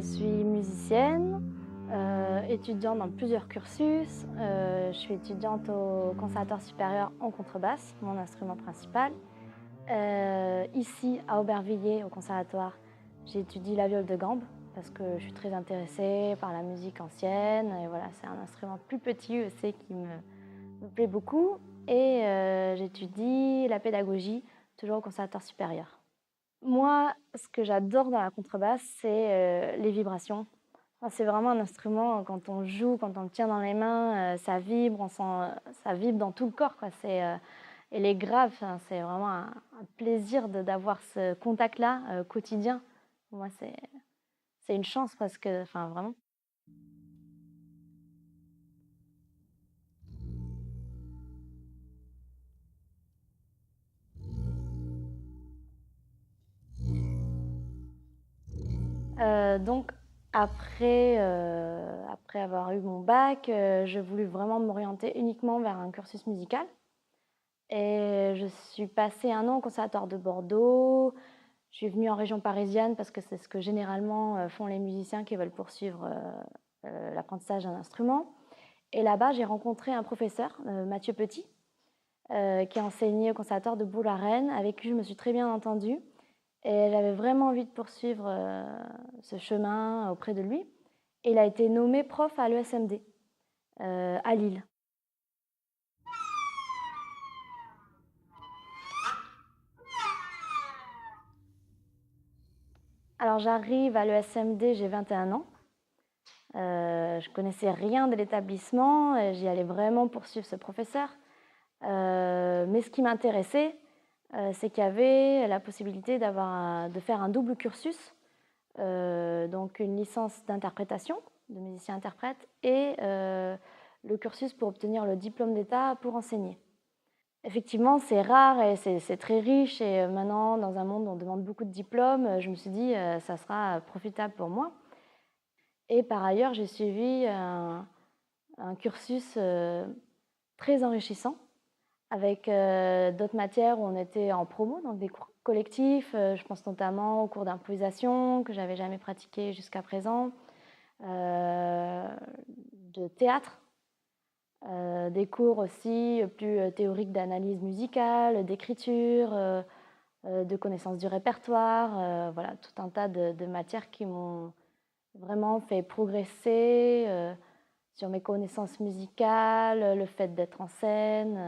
suis musicienne, étudiante dans plusieurs cursus. Je suis étudiante au Conservatoire supérieur en contrebasse, mon instrument principal. Ici, à Aubervilliers, au conservatoire, j'étudie la viole de gambe parce que je suis très intéressée par la musique ancienne. Et voilà, c'est un instrument plus petit aussi qui me plaît beaucoup. Et j'étudie la pédagogie, toujours au Conservatoire supérieur. Moi, ce que j'adore dans la contrebasse, c'est les vibrations. Enfin, c'est vraiment un instrument, quand on joue, quand on le tient dans les mains, ça vibre, on sent, ça vibre dans tout le corps, quoi. Et les graves, enfin, c'est vraiment un plaisir d'avoir ce contact-là quotidien. Pour moi, c'est une chance parce que, enfin, vraiment. Donc après avoir eu mon bac, j'ai voulu vraiment m'orienter uniquement vers un cursus musical. Et je suis passée 1 an au conservatoire de Bordeaux. Je suis venue en région parisienne parce que c'est ce que généralement font les musiciens qui veulent poursuivre l'apprentissage d'un instrument. Et là-bas, j'ai rencontré un professeur, Mathieu Petit, qui a enseigné au conservatoire de Bourg-la-Reine, avec qui je me suis très bien entendue. Et j'avais vraiment envie de poursuivre ce chemin auprès de lui. Et il a été nommé prof à l'ESMD, à Lille. Alors j'arrive à l'ESMD, j'ai 21 ans. Je connaissais rien de l'établissement, et j'y allais vraiment pour suivre ce professeur. Mais ce qui m'intéressait, c'est qu'il y avait la possibilité de faire un double cursus, donc une licence d'interprétation, de musicien-interprète, et le cursus pour obtenir le diplôme d'État pour enseigner. Effectivement, c'est rare et c'est très riche, et maintenant, dans un monde où on demande beaucoup de diplômes, je me suis dit ça sera profitable pour moi. Et par ailleurs, j'ai suivi un cursus très enrichissant avec d'autres matières où on était en promo, donc des cours collectifs. Je pense notamment aux cours d'improvisation que j'avais jamais pratiqué jusqu'à présent, de théâtre, des cours aussi plus théoriques d'analyse musicale, d'écriture, de connaissance du répertoire, voilà, tout un tas de matières qui m'ont vraiment fait progresser sur mes connaissances musicales, le fait d'être en scène,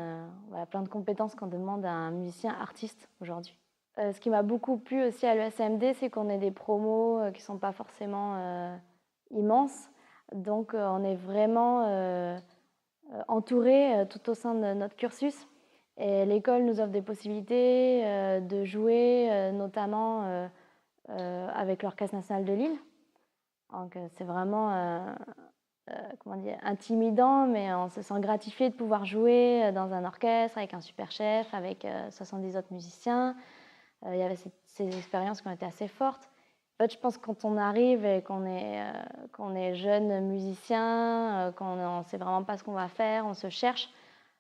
voilà, plein de compétences qu'on demande à un musicien artiste aujourd'hui. Ce qui m'a beaucoup plu aussi à l'ESMD, c'est qu'on ait des promos qui ne sont pas forcément immenses. Donc on est vraiment entouré tout au sein de notre cursus. Et l'école nous offre des possibilités de jouer notamment avec l'Orchestre national de Lille. Donc c'est vraiment comment dire, intimidant, mais on se sent gratifié de pouvoir jouer dans un orchestre avec un super chef, avec 70 autres musiciens. Il y avait ces expériences qui ont été assez fortes. En fait, je pense que quand on arrive et qu'on est jeune musicien, qu'on ne sait vraiment pas ce qu'on va faire, on se cherche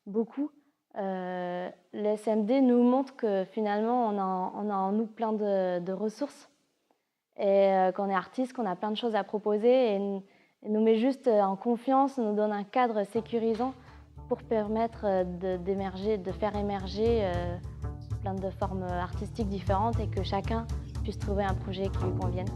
beaucoup. L'SMD nous montre que finalement, on a en nous plein de ressources, et qu'on est artiste, qu'on a plein de choses à proposer, et nous met juste en confiance, nous donne un cadre sécurisant pour permettre d'émerger, de faire émerger plein de formes artistiques différentes, et que chacun puisse trouver un projet qui lui convienne.